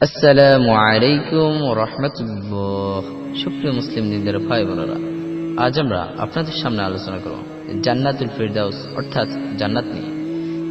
আসসালামু আলাইকুম রহমতুল্লাহ। সুপ্রিয় মুসলিম দিনদার ভাই বোনেরা, আজ আমরা আপনাদের সামনে আলোচনা করব জান্নাতুল ফিরদাউস অর্থাৎ জান্নাত নিয়ে।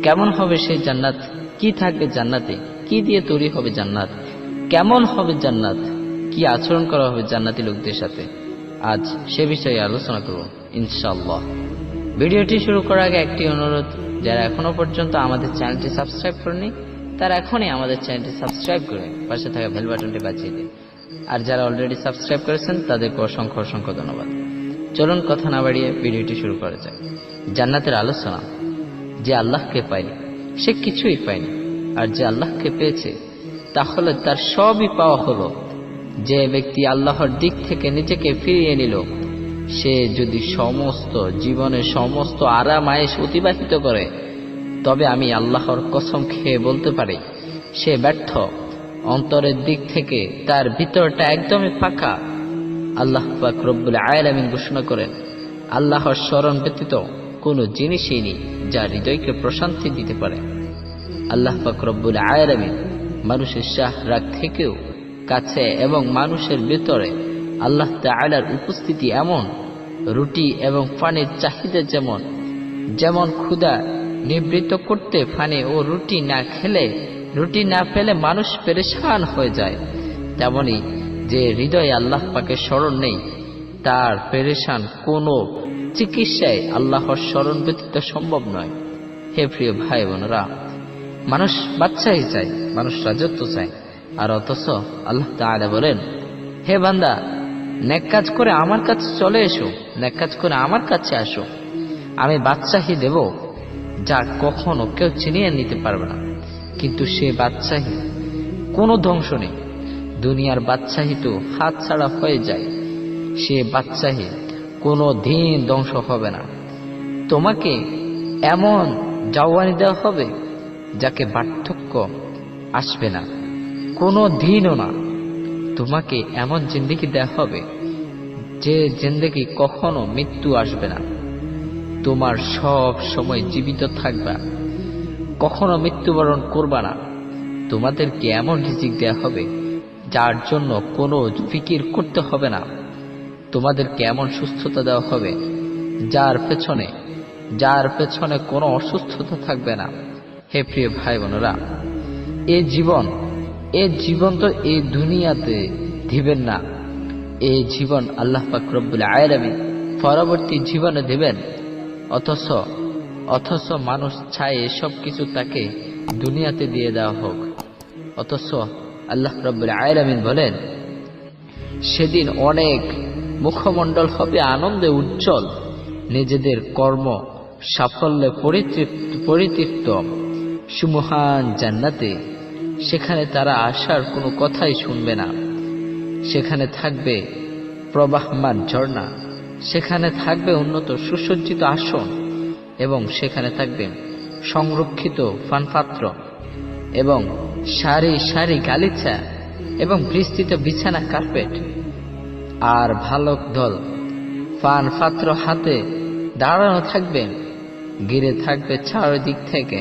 কেমন হবে সেই জান্নাত, কি থাকবে জান্নাতে, কি দিয়ে তৈরি হবে জান্নাত, কেমন হবে জান্নাত, কি আচরণ করা হবে জান্নাতি লোকদের সাথে, আজ সে বিষয়ে আলোচনা করব ইনশাআল্লাহ। ভিডিওটি শুরু করার আগে একটি অনুরোধ, যারা এখনো পর্যন্ত আমাদের চ্যানেলটি সাবস্ক্রাইব করেনি তারা এখনই আমাদের চ্যানেলটি সাবস্ক্রাইব করে পাশে থাকা বেল বাটনটি বাজিয়ে দিন। আর যারা অলরেডি সাবস্ক্রাইব করেছেন তাদেরকে অসংখ্য অসংখ্য ধন্যবাদ। চলুন কথা না বাড়িয়ে ভিডিওটি শুরু করা যায়। জান্নাতের আলোচনা। যে আল্লাহকে পায়নি সে কিছুই পায়নি, আর যে আল্লাহকে পেয়েছে তাহলে তার সবই পাওয়া হলো। যে ব্যক্তি আল্লাহর দিক থেকে নিজেকে ফিরিয়ে নিল, সে যদি সমস্ত জীবনের সমস্ত আরাম আয়েশ অতিবাহিত করে, তবে আমি আল্লাহর কসম খেয়ে বলতে পারি সে ব্যর্থ। অন্তরের দিক থেকে তার ভিতরটা একদমই ফাঁকা। আল্লাহ পাক রব্বুল আলামিন ঘোষণা করেন, আল্লাহর স্মরণ ব্যতীত কোনো জিনিসই নেই যা হৃদয়কে প্রশান্তি দিতে পারে। আল্লাহ পাক রব্বুল আলামিন মানুষের শাহরাগ থেকেও কাছে এবং মানুষের ভেতরে আল্লাহ তাআলার উপস্থিতি এমন। রুটি এবং পানির চাহিদা যেমন যেমন ক্ষুধা নিবৃত্ত করতে পানি ও রুটি না পেলে মানুষ পেরেশান হয়ে যায়, তেমনি যে হৃদয়ে আল্লাহ পাকের স্মরণ নেই তার পেরেশান কোনো চিকিৎসায় আল্লাহর স্মরণ ব্যতীত সম্ভব নয়। হে প্রিয় ভাই বোনেরা, মানুষ বাদশাহী চায়, মানুষ রাজত্ব চায়, আর অথচ আল্লাহ তাআলা বলেন, হে বান্দা, নেক কাজ করে আমার কাছে চলে এসো, নেক কাজ করে আমার কাছে আসো, আমি বাদশাহী দেব যা কখনো কেউ চিনিয়ে নিতে পারবে না। কিন্তু সে বাদশাহী কোনো ধ্বংস নেই। দুনিয়ার বাদশাহী তো হাত ছাড়া হয়ে যায়, সে বাদশাহী কোনো দিন ধ্বংস হবে না। তোমাকে এমন জাওয়ানি দেওয়া হবে যাকে পার্থক্য আসবে না, কোনো দিনও না। তোমাকে এমন জিন্দেগি দেওয়া হবে যে জিন্দেগি কখনো মৃত্যু আসবে না। তোমার সব সময় জীবিত থাকবা, কখনো মৃত্যুবরণ করবা না। তোমাদেরকে এমন রিজিক দেয়া হবে যার জন্য কোনো ফিকির করতে হবে না। তোমাদেরকে এমন সুস্থতা দেওয়া হবে যার পেছনে কোনো অসুস্থতা থাকবে না। হে প্রিয় ভাই বোনেরা, এ জীবন তো এই দুনিয়াতে দিবেন না। এই জীবন আল্লাহ পাক রব্বুল আলামিন পরবর্তী জীবনে দিবেন। অথচ মানুষ চায় এসব কিছু তাকে দুনিয়াতে দিয়ে দেওয়া হোক। অথচ আল্লাহ রাব্বুল আলামিন বলেন, সেদিন অনেক মুখমণ্ডল হবে আনন্দে উজ্জ্বল, নিজেদের কর্ম সাফল্যে পরিতৃপ্ত সুমহান জান্নাতে। সেখানে তারা আসার কোনো কথাই শুনবে না। সেখানে থাকবে প্রবাহমান ঝর্ণা, সেখানে থাকবে উন্নত সুসজ্জিত আসন, এবং সেখানে থাকবে সংরক্ষিত পানপাত্র এবং সারি সারি গালিচা এবং বিস্তৃত বিছানা কার্পেট। আর ভালক দল পানপাত্র হাতে দাঁড়ানো থাকবেন, ঘিরে থাকবে চারিদিক থেকে।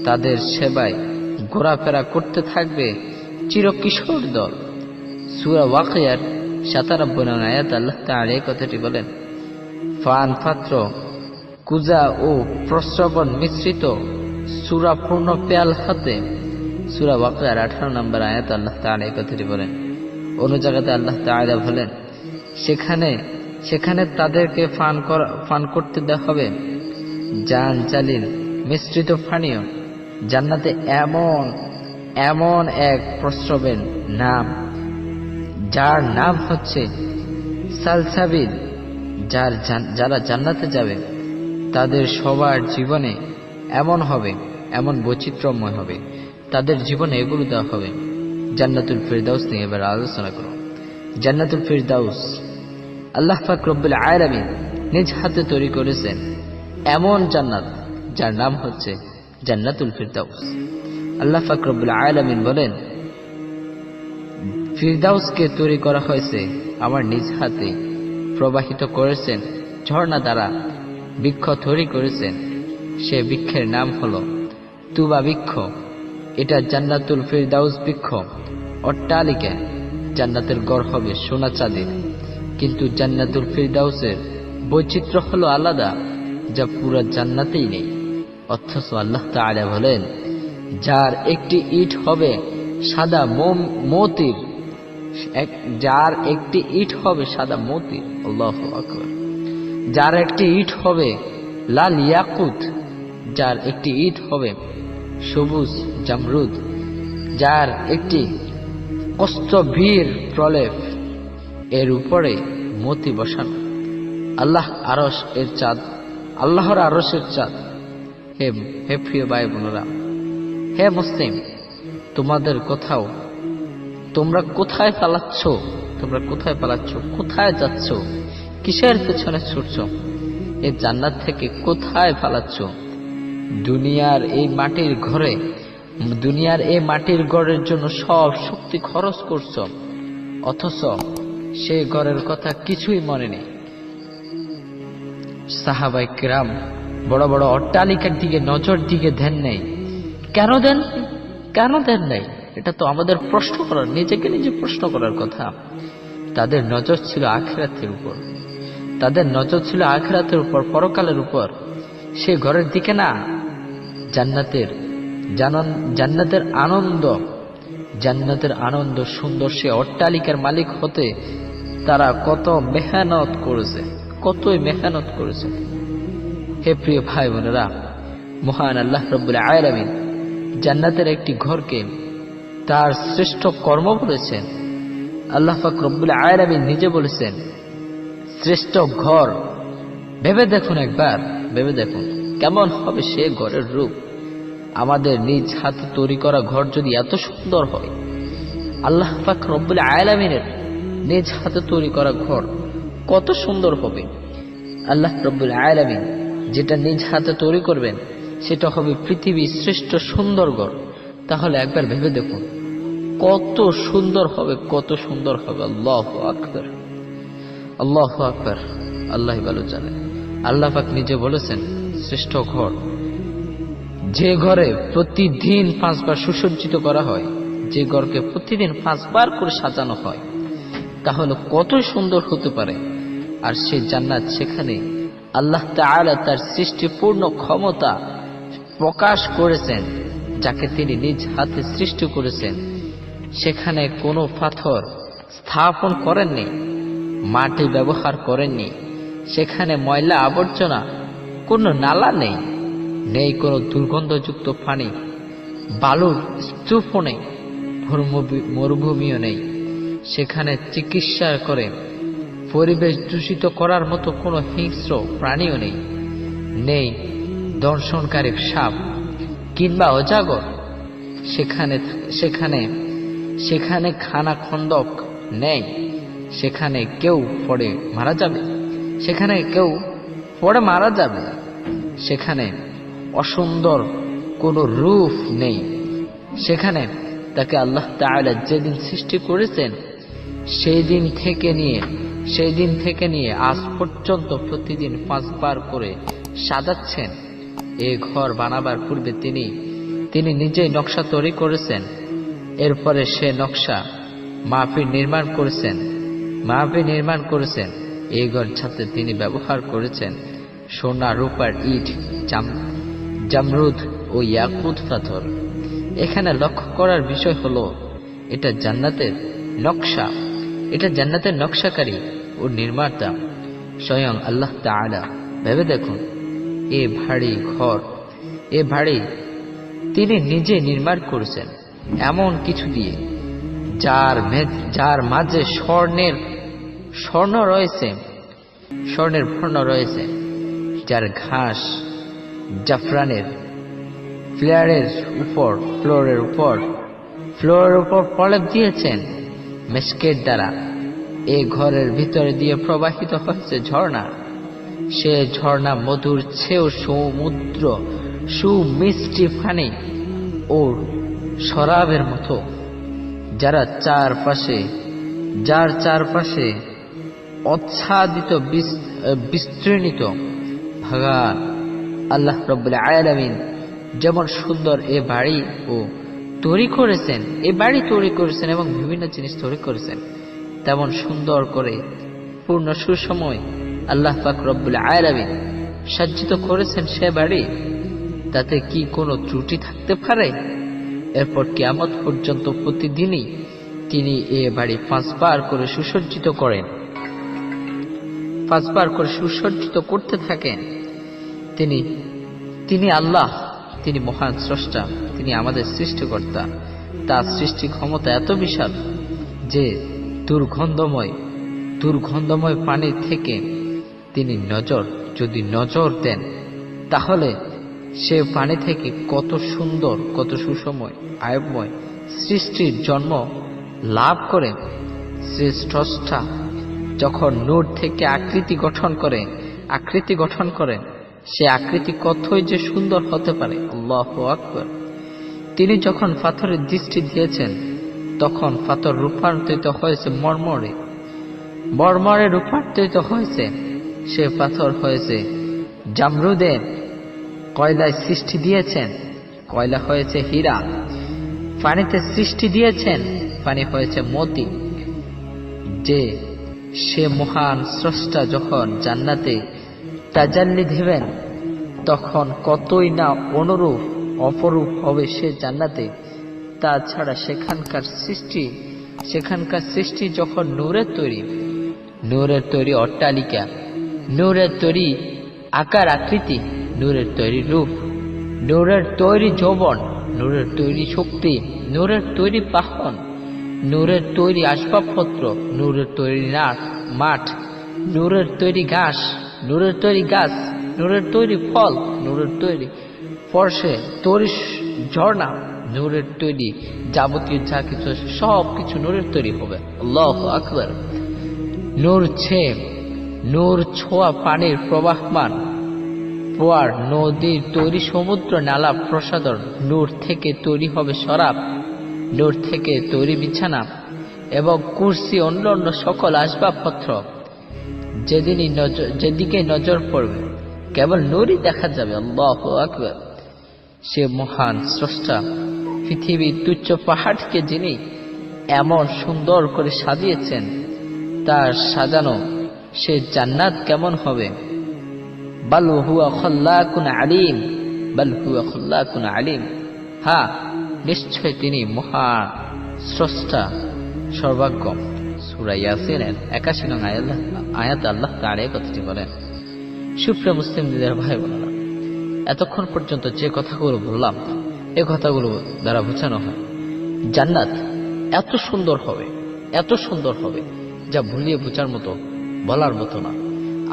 তাদের সেবায় ঘোরাফেরা করতে থাকবে চিরকিশোর দল। সূরা ওয়াকিয়ার ৯৭ নং আয়াত আল্লাহ তাআলা এই কথাটি বলেন, পানপাত্র, কুজা ও প্রস্রবণ মিশ্রিত সুরাপূর্ণ পেয়াল হাতে। সূরা ওয়াকিয়ার ১৮ নম্বর আয়াত আল্লাহ তাআলা এই কথাটি বলেন। অন্য জায়গাতে আল্লাহ তাআলা বলেন, সেখানে তাদেরকে পান করতে দেওয়া হবে জান জালিল মিশ্রিত পানীয়। জান্নাতে এমন এক প্রস্রবের নাম, যার নাম হচ্ছে সালসাবিল। যারা জান্নাতে যাবে তাদের সবার জীবনে এমন বৈচিত্র্যময় হবে, তাদের জীবনে এগুলো দেওয়া হবে। জান্নাতুল ফিরদাউস নিয়ে এবার আলোচনা করব। জান্নাতুল ফিরদাউস আল্লাহ পাক রব্বুল আলামিন নিজ হাতে তৈরি করেছেন এমন জান্নাত যার নাম হচ্ছে জান্নাতুল ফিরদাউস। আল্লাহ পাক রব্বুল আলামিন বলেন, ফিরদাউসকে তৈরি করা হয়েছে আমার নিজ হাতে, প্রবাহিত করেছেন ঝর্ণা দ্বারা, বৃক্ষ তৈরি করেছেন। সে বৃক্ষের নাম হলো তুবা বৃক্ষ। এটা জান্নাতুল ফিরদাউস বৃক্ষ, অট্টালিকা। জান্নাতের ঘর হবে সোনা চাঁদের, কিন্তু জান্নাতুল ফিরদাউসের বৈচিত্র্য হলো আলাদা, যা পুরো জান্নাতেই নেই। অথচ আল্লাহ তাআলা বলেন, যার একটি ইট হবে সাদা মতির, যার একটি ইট হবে সাদা মতির, আল্লাহু আকবার। যার একটি ইট হবে লাল ইয়াকুত, যার একটি ইট হবে সবুজ জামরুদ, যার একটি কস্তবীর প্রলেপ, এর উপরে মতি বসানো। আল্লাহর আরশের চাঁদ। হে প্রিয় ভাই বোনেরা, হে মুসলিম, তোমরা কোথায় পালাচ্ছ? কোথায় যাচ্ছ? কিসের পেছনে ছুটছ? এই জান্নাত থেকে কোথায় পালাচ্ছ? দুনিয়ার এই মাটির ঘরের জন্য সব শক্তি খরচ করছ, অথচ সেই ঘরের কথা কিছুই মনে নেই। সাহাবায়ে কিরাম বড় বড় অট্টালিকার দিকে নজর দিকে দেন নাই। কেন দেন নাই? এটা তো আমাদের নিজেকে নিজে প্রশ্ন করার কথা। তাদের নজর ছিল আখিরাতের উপর, পরকালের উপর। সে ঘরের দিকে না, জান্নাতের আনন্দ সুন্দর সে অট্টালিকার মালিক হতে তারা কতই মেহনত করেছে। হে প্রিয় ভাই বোনেরা, মহান আল্লাহ রাব্বুল আলামিন জান্নাতের একটি ঘরকে তার শ্রেষ্ঠ কর্ম বলেছেন। আল্লাহ পাক রব্বুল আলামিন নিজে বলেছেন শ্রেষ্ঠ ঘর। ভেবে দেখুন কেমন হবে সে ঘরের রূপ। আমাদের নিজ হাতে তৈরি করা ঘর যদি এত সুন্দর হয়, আল্লাহ পাক রব্বুল আলামিনের নিজ হাতে তৈরি করা ঘর কত সুন্দর হবে। আল্লাহ রব্বুল আলামিন যেটা নিজ হাতে তৈরি করবেন সেটা হবে পৃথিবীর শ্রেষ্ঠ সুন্দর ঘর। তাহলে একবার ভেবে দেখুন কত সুন্দর হবে। আল্লাহু আকবার, আল্লাহই ভালো জানে। আল্লাহ পাক নিজে বলেছেন শ্রেষ্ঠ ঘর, যে ঘরে প্রতিদিন 5 বার সুসজ্জিত করা হয়, যে ঘরকে প্রতিদিন 5 বার করে সাজানো হয়, তাহলে কত সুন্দর হতে পারে। আর সেই জান্নাত, সেখানে আল্লাহ তাআলা তার সৃষ্টিপূর্ণ ক্ষমতা প্রকাশ করেছেন, যাকে তিনি নিজ হাতে সৃষ্টি করেছেন। সেখানে কোনো পাথর স্থাপন করেননি, মাটি ব্যবহার করেননি। সেখানে ময়লা আবর্জনা, কোনো নালা নেই কোনো দুর্গন্ধযুক্ত পানি, বালুর স্তূপও নেই, মরুভূমিও নেই। সেখানে চিকিৎসা করে পরিবেশ দূষিত করার মতো কোনো হিংস্র প্রাণীও নেই দংশনকারী সাপ কিংবা অজাগর। সেখানে খানা খন্দক নেই, সেখানে কেউ পড়ে মারা যাবে। সেখানে অসুন্দর কোনো রূপ নেই। সেখানে তাকে আল্লাহ তাআলা যেদিন সৃষ্টি করেছেন সেই দিন থেকে নিয়ে আজ পর্যন্ত প্রতিদিন 5 বার করে সাজাচ্ছেন। এই ঘর বানাবার পূর্বে তিনি নিজেই নকশা তৈরি করেছেন। এরপরে সে নকশা মাহফিল নির্মাণ করেছেন। এই ঘর ছাড়তে তিনি ব্যবহার করেছেন সোনা, রূপার ইট, জামরুদ ও ইয়াকুত পাথর। এখানে লক্ষ্য করার বিষয় হলো এটা জান্নাতের নকশাকারী ও নির্মাতা স্বয়ং আল্লাহ তাআলা। ভেবে দেখুন এ ভারী তিনি নিজে নির্মাণ করেছেন এমন কিছু দিয়ে, যার মাঝে স্বর্ণের বর্ণ রয়েছে, যার ঘাস জাফরানের ফ্লোরের উপর প্রলেপ দিয়েছেন মেশকের দ্বারা। এই ঘরের ভিতরে দিয়ে প্রবাহিত হয়েছে ঝর্ণা। সে ঝর্ণা মধুর চেয়েও সুমিষ্টি পানি ও শরাবের মতো, যার চারপাশে আচ্ছাদিত বিস্তৃত বাগান। আল্লাহ রাব্বুল আলামিন যেমন সুন্দর এ বাড়ি ও তৈরি করেছেন, এই বাড়ি তৈরি করেছেন এবং বিভিন্ন জিনিস তৈরি করেছেন, তেমন সুন্দর করে পূর্ণ সুসময় আল্লাহ পাক রব্বুল আলামিন সজ্জিত করেছেন সে বাড়ি, তাতে কি কোনো ত্রুটি থাকতে পারে? এরপর কিয়ামত পর্যন্ত প্রতিদিনই তিনি এ বাড়ি 5 বার করে সুসজ্জিত করেন, 5 বার করে সুসজ্জিত করতে থাকেন। তিনি আল্লাহ, তিনি মহান স্রষ্টা, তিনি আমাদের সৃষ্টিকর্তা। তার সৃষ্টি ক্ষমতা এত বিশাল যে দুর্গন্ধময় পানি থেকে তিনি যদি নজর দেন, তাহলে সে পানি থেকে কত সুন্দর, কত সুসময়, আয়বময় সৃষ্টির জন্ম লাভ করে সে স্রষ্টা যখন নূর থেকে আকৃতি গঠন করেন, সে আকৃতি কতই যে সুন্দর হতে পারে। আল্লাহু আকবার। তিনি যখন পাথরের দৃষ্টি দিয়েছেন, তখন পাথর রূপান্তরিত হয়েছে মরমরে রূপান্তরিত হয়েছে। সে পাথর হয়েছে জামরুদে। কয়লায় সৃষ্টি দিয়েছেন, কয়লা হয়েছে হীরা। পানিতে সৃষ্টি দিয়েছেন, পানি হয়েছে মতি। যে সে মহান স্রষ্টা যখন জান্নাতে তাজাল্লি দেবেন, তখন কতই না অপরূপ হবে সে জান্নাতে। তাছাড়া সেখানকার সৃষ্টি যখন নূরের তৈরি অট্টালিকা, নূরের তৈরি আকার আকৃতি, নূরের তৈরি রূপ, নূরের তৈরি যৌবন, নূরের তৈরি শক্তি, নূরের তৈরি বাহন, নূরের তৈরি আসবাবপত্র, নূরের তৈরি মাঠ, নূরের তৈরি ঘাস, নূরের তৈরি গাছ, নূরের তৈরি ফল, নূরের তৈরি তৈরি ঝর্ণা, নূরের তৈরি যাবতীয় যা কিছু সব কিছু নূরের তৈরি হবে। আল্লাহু আকবার। নূর ছোঁয়া পানির প্রবাহমান পোয়ার, নদীর তৈরি সমুদ্র নালা প্রসাদর, নূর থেকে তৈরি হবে শরাব, নূর থেকে তৈরি বিছানা এবং কুরসি, অন্যান্য সকল আসবাবপত্র। যেদিকে নজর পড়বে কেবল নূরই দেখা যাবে। আল্লাহু আকবার। সে মহান স্রষ্টা পৃথিবীর তুচ্ছ পাহাড়কে যিনি এমন সুন্দর করে সাজিয়েছেন, তার সাজানো সে জান্নাত কেমন হবে? বাল হুয়া খাল্লাকুন আলিম। হ্যাঁ, নিশ্চয় তিনি মহান স্রষ্টা, সর্বজ্ঞ। সূরা ইয়াসিনের 81 নং আয়াতে আল্লাহ তাআলা এই কথাটি বলেন। সুপ্রিয় মুসলিমদের ভাই বোনেরা, এতক্ষণ পর্যন্ত যে কথাগুলো বললাম, এই কথাগুলো দ্বারা বোঝানো হয় জান্নাত এত সুন্দর হবে যা ভুলিয়ে বোঝার মতো, বলার মতো না।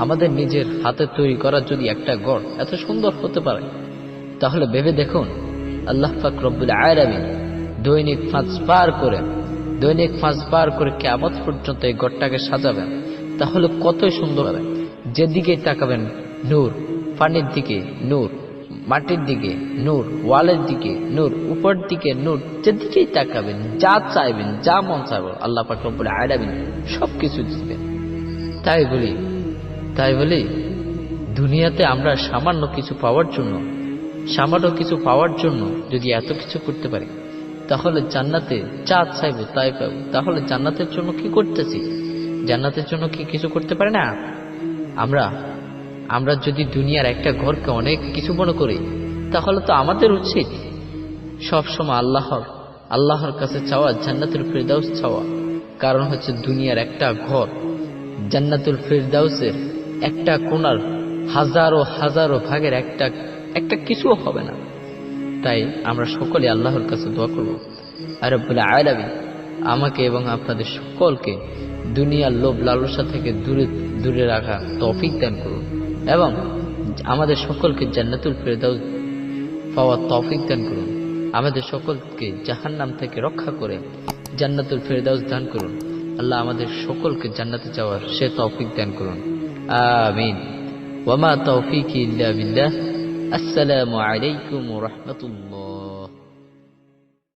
আমাদের নিজের হাতে তৈরি করা যদি একটা ঘর এত সুন্দর হতে পারে, তাহলে ভেবে দেখুন আল্লাহ পাক রব্বুল আলামিন দৈনিক 5 বার করে কিয়ামত পর্যন্ত এই ঘরটাকে সাজাবেন, তাহলে কতই সুন্দর হবে। যেদিকে তাকাবেন নূর, পানির দিকে নূর, মাটির দিকে নূর, ওয়ালের দিকে নূর, উপর দিকে নূর। যেদিকেই তাকাবেন, যা চাইবেন, যা মন চাইবে, আল্লাহ পাক রব্বুল আলামিন সবকিছু দিবেন। তাই বলি দুনিয়াতে আমরা সামান্য কিছু পাওয়ার জন্য যদি এত কিছু করতে পারি, তাহলে জান্নাতে যা চাইবো তাই পাবো। তাহলে জান্নাতের জন্য কি করতেছি? জান্নাতের জন্য কি কিছু করতে পারি না? আমরা যদি দুনিয়ার একটা ঘরকে অনেক কিছু মনে করি, তাহলে তো আমাদের উচিত সবসময় আল্লাহর কাছে চাওয়া, জান্নাতুল ফিরদাউস চাওয়া। কারণ হচ্ছে দুনিয়ার একটা ঘর, জান্নাতুল ফিরদাউসের একটা কোণার হাজারো ভাগের একটা কিছুও হবে না। তাই আমরা সকলে আল্লাহর কাছে দোয়া করব, আর রব্বুল আলামিন আমাকে এবং আপনাদের সকলকে দুনিয়ার লোভ লালসা থেকে দূরে রাখা তৌফিক দান করুন এবং আমাদের সকলকে জান্নাতুল ফিরদাউস পাওয়ার তৌফিক দান করুন। আমাদের সকলকে জাহান্নাম থেকে রক্ষা করে জান্নাতুল ফিরদাউস দান করুন। আল্লাহ আমাদের সকলকে জান্নাতে যাওয়ার সে তৌফিক দান করুন। আমিন। ওয়া মা তৌফিকি ইল্লা বিল্লাহ। আসসালামু আলাইকুম ওয়া রাহমাতুল্লাহ।